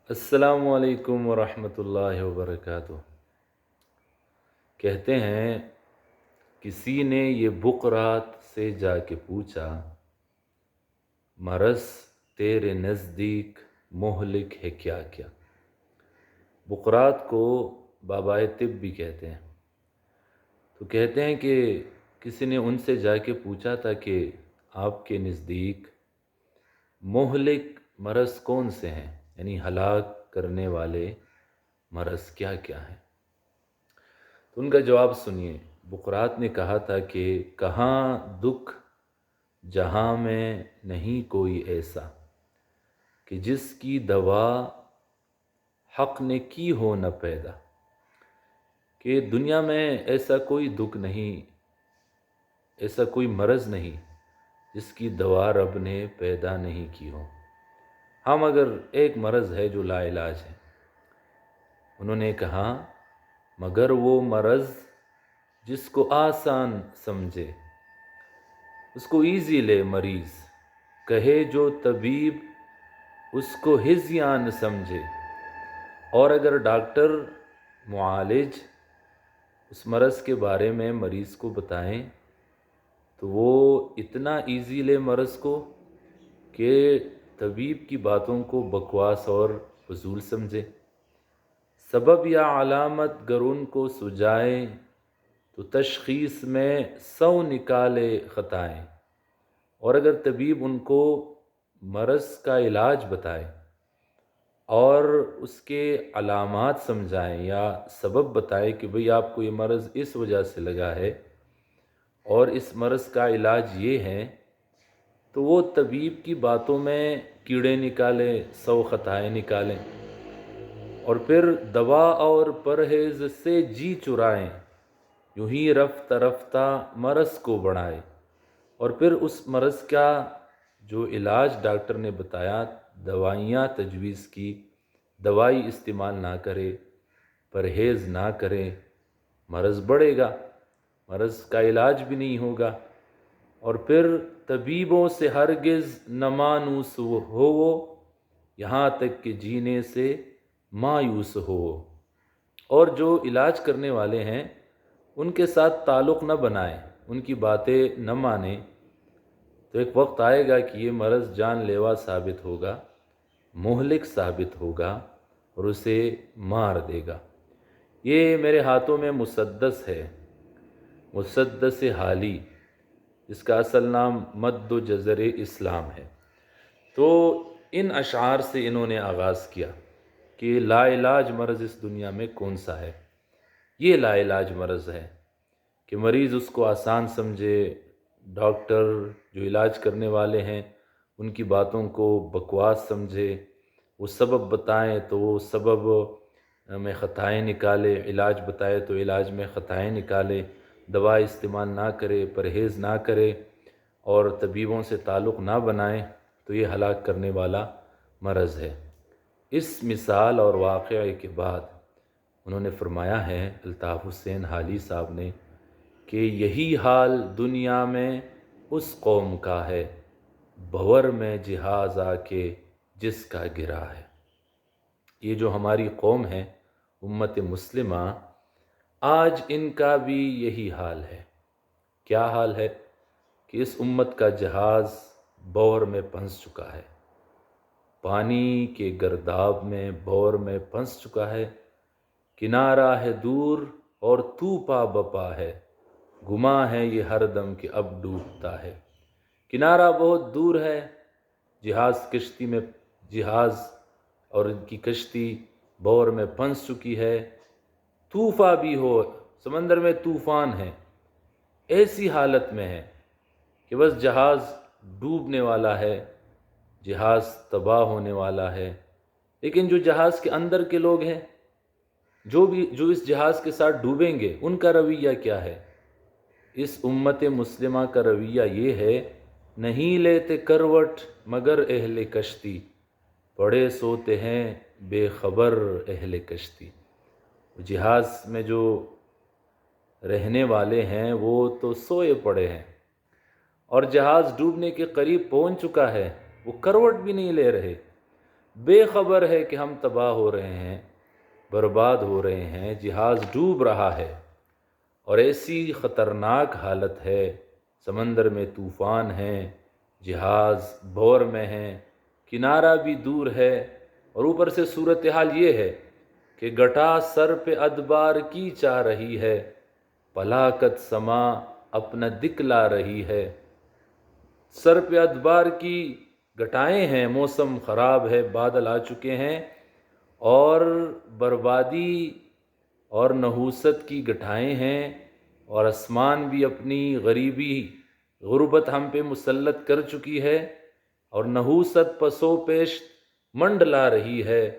السلام علیکم ورحمۃ اللہ وبرکاتہ۔ کہتے ہیں کسی نے یہ بقرات سے جا کے پوچھا، مرض تیرے نزدیک مہلک ہے کیا کیا؟ بقرات کو بابائے طب بھی کہتے ہیں۔ تو کہتے ہیں کہ کسی نے ان سے جا کے پوچھا تھا کہ آپ کے نزدیک مہلک مرض کون سے ہیں، یعنی ہلاک کرنے والے مرض کیا کیا ہیں؟ تو ان کا جواب سنیے۔ بقرات نے کہا تھا کہ کہاں دکھ جہاں میں نہیں کوئی ایسا، کہ جس کی دوا حق نے کی ہو نہ پیدا۔ کہ دنیا میں ایسا کوئی دکھ نہیں، ایسا کوئی مرض نہیں جس کی دوا رب نے پیدا نہیں کی ہو۔ ہاں مگر ایک مرض ہے جو لا علاج ہے۔ انہوں نے کہا مگر وہ مرض جس کو آسان سمجھے، اس کو ایزی لے مریض، کہے جو طبیب اس کو ہذیان سمجھے۔ اور اگر ڈاکٹر معالج اس مرض کے بارے میں مریض کو بتائیں تو وہ اتنا ایزی لے مرض کو کہ طبیب کی باتوں کو بکواس اور فضول سمجھے۔ سبب یا علامت گر ان کو سجائے، تو تشخیص میں 100 نکالے خطائیں۔ اور اگر طبیب ان کو مرض کا علاج بتائے اور اس کے علامات سمجھائیں یا سبب بتائے کہ بھئی آپ کو یہ مرض اس وجہ سے لگا ہے اور اس مرض کا علاج یہ ہے، تو وہ طبیب کی باتوں میں کیڑے نکالیں، 100 خطائیں نکالیں، اور پھر دوا اور پرہیز سے جی چرائیں، یوں ہی رفتہ رفتہ مرض کو بڑھائے۔ اور پھر اس مرض کا جو علاج ڈاکٹر نے بتایا، دوائیاں تجویز کی، دوائی استعمال نہ کرے، پرہیز نہ کرے، مرض بڑھے گا، مرض کا علاج بھی نہیں ہوگا۔ اور پھر طبیبوں سے ہرگز نہ مانوس ہو وہ، یہاں تک کہ جینے سے مایوس ہو۔ اور جو علاج کرنے والے ہیں ان کے ساتھ تعلق نہ بنائیں، ان کی باتیں نہ مانیں، تو ایک وقت آئے گا کہ یہ مرض جان لیوا ثابت ہوگا، مہلک ثابت ہوگا اور اسے مار دے گا۔ یہ میرے ہاتھوں میں مسدس ہے، مسدس حالی، جس کا اصل نام مد و جزر اسلام ہے۔ تو ان اشعار سے انہوں نے آغاز کیا کہ لا علاج مرض اس دنیا میں کون سا ہے۔ یہ لا علاج مرض ہے کہ مریض اس کو آسان سمجھے، ڈاکٹر جو علاج کرنے والے ہیں ان کی باتوں کو بکواس سمجھے، وہ سبب بتائیں تو وہ سبب میں خطائیں نکالے، علاج بتائے تو علاج میں خطائیں نکالے، دوا استعمال نہ کرے، پرہیز نہ کرے اور طبیبوں سے تعلق نہ بنائیں، تو یہ ہلاک کرنے والا مرض ہے۔ اس مثال اور واقعے کے بعد انہوں نے فرمایا ہے الطاف حسین حالی صاحب نے کہ یہی حال دنیا میں اس قوم کا ہے، بھور میں جہاز آ کے جس کا گرا ہے۔ یہ جو ہماری قوم ہے امت مسلمہ، آج ان کا بھی یہی حال ہے۔ کیا حال ہے؟ کہ اس امت کا جہاز بور میں پھنس چکا ہے، پانی کے گرداب میں بور میں پھنس چکا ہے، کنارہ ہے دور اور تو پا بپا ہے، گما ہے یہ ہر دم کہ اب ڈوبتا ہے۔ کنارہ بہت دور ہے، جہاز اور ان کی کشتی بور میں پھنس چکی ہے، طوفاں بھی ہو، سمندر میں طوفان ہے، ایسی حالت میں ہے کہ بس جہاز ڈوبنے والا ہے، جہاز تباہ ہونے والا ہے۔ لیکن جو جہاز کے اندر کے لوگ ہیں، جو اس جہاز کے ساتھ ڈوبیں گے، ان کا رویہ کیا ہے؟ اس امت مسلمہ کا رویہ یہ ہے، نہیں لیتے کروٹ مگر اہل کشتی، پڑے سوتے ہیں بے خبر اہل کشتی۔ جہاز میں جو رہنے والے ہیں وہ تو سوئے پڑے ہیں، اور جہاز ڈوبنے کے قریب پہنچ چکا ہے، وہ کروٹ بھی نہیں لے رہے۔ بے خبر ہے کہ ہم تباہ ہو رہے ہیں، برباد ہو رہے ہیں، جہاز ڈوب رہا ہے اور ایسی خطرناک حالت ہے، سمندر میں طوفان ہیں، جہاز بھور میں ہیں، کنارہ بھی دور ہے، اور اوپر سے صورتحال یہ ہے کہ گھٹا سر پہ ادبار کی چاہ رہی ہے، پلاکت سما اپنا دکھلا رہی ہے۔ سر پہ ادبار کی گھٹائیں ہیں، موسم خراب ہے، بادل آ چکے ہیں، اور بربادی اور نحوست کی گھٹائیں ہیں، اور آسمان بھی اپنی غربت ہم پہ مسلط کر چکی ہے، اور نحوست پسو پیش منڈلا رہی ہے،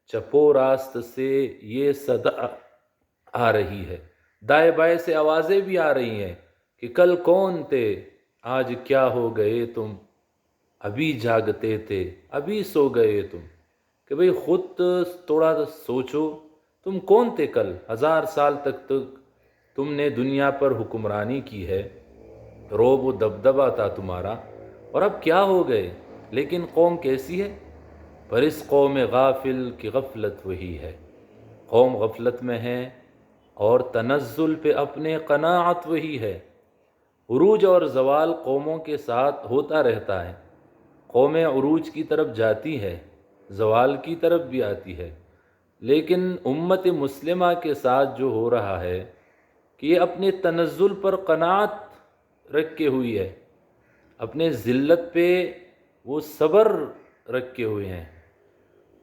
چپو راست سے یہ صدا آ رہی ہے، دائیں بائیں سے آوازیں بھی آ رہی ہیں کہ کل کون تھے، آج کیا ہو گئے تم، ابھی جاگتے تھے، ابھی سو گئے تم۔ کہ بھئی خود تھوڑا سوچو، تم کون تھے کل؟ 1000 سال تک تم نے دنیا پر حکمرانی کی ہے، روب و دبدبہ تھا تمہارا، اور اب کیا ہو گئے؟ لیکن قوم کیسی ہے؟ پر اس قوم غافل کی غفلت وہی ہے۔ قوم غفلت میں ہے اور تنزل پہ اپنے قناعت وہی ہے۔ عروج اور زوال قوموں کے ساتھ ہوتا رہتا ہے، قومیں عروج کی طرف جاتی ہے، زوال کی طرف بھی آتی ہے، لیکن امت مسلمہ کے ساتھ جو ہو رہا ہے کہ یہ اپنے تنزل پر قناعت رکھے ہوئی ہے، اپنے ذلت پہ وہ صبر رکھے ہوئے ہیں،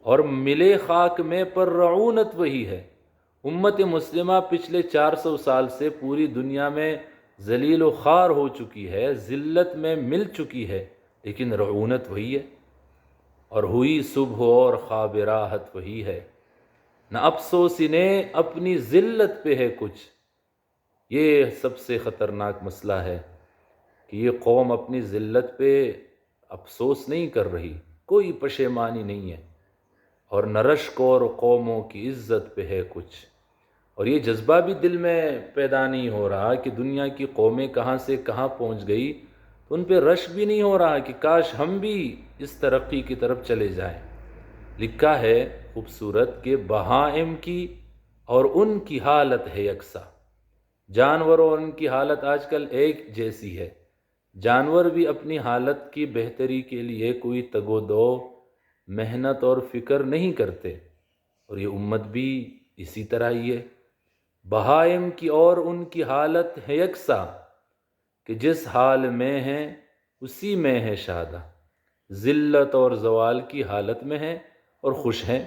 اور ملے خاک میں پر رعونت وہی ہے۔ امت مسلمہ پچھلے 400 سال سے پوری دنیا میں ذلیل و خوار ہو چکی ہے، ذلت میں مل چکی ہے، لیکن رعونت وہی ہے، اور ہوئی صبح اور خواب راحت وہی ہے۔ نہ افسوس انہیں اپنی ذلت پہ ہے کچھ۔ یہ سب سے خطرناک مسئلہ ہے کہ یہ قوم اپنی ذلت پہ افسوس نہیں کر رہی، کوئی پشیمانی نہیں ہے، اور نہ رشک اور قوموں کی عزت پہ ہے کچھ، اور یہ جذبہ بھی دل میں پیدا نہیں ہو رہا کہ دنیا کی قومیں کہاں سے کہاں پہنچ گئی، تو ان پہ رشک بھی نہیں ہو رہا کہ کاش ہم بھی اس ترقی کی طرف چلے جائیں۔ لکھا ہے خوبصورت کہ بہائم کی اور ان کی حالت ہے یکساں، جانور اور ان کی حالت آج کل ایک جیسی ہے۔ جانور بھی اپنی حالت کی بہتری کے لیے کوئی تگ و دو، محنت اور فکر نہیں کرتے، اور یہ امت بھی اسی طرح ہی ہے۔ بہائم کی اور ان کی حالت ہے یکساں، کہ جس حال میں ہیں اسی میں ہے شاداں، ذلت اور زوال کی حالت میں ہیں اور خوش ہیں،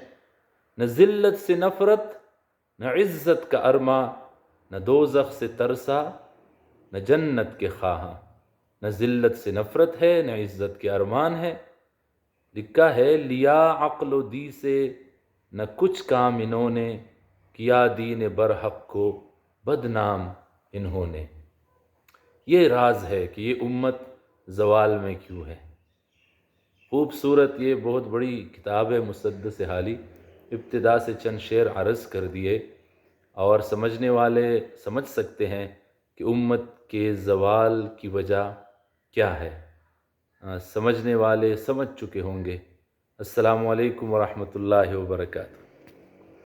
نہ ذلت سے نفرت، نہ عزت کا ارماں، نہ دوزخ سے ترسا، نہ جنت کے خواہاں۔ نہ ذلت سے نفرت ہے، نہ عزت کے ارمان ہے۔ لکھا ہے لیا عقل و دی سے نہ کچھ کام انہوں نے، کیا دین برحق کو بدنام انہوں نے۔ یہ راز ہے کہ یہ امت زوال میں کیوں ہے۔ خوبصورت یہ بہت بڑی کتاب ہے مسدس حالی، ابتدا سے چند شعر عرض کر دیے، اور سمجھنے والے سمجھ سکتے ہیں کہ امت کے زوال کی وجہ کیا ہے، سمجھنے والے سمجھ چکے ہوں گے۔ السلام علیکم ورحمۃ اللہ وبرکاتہ۔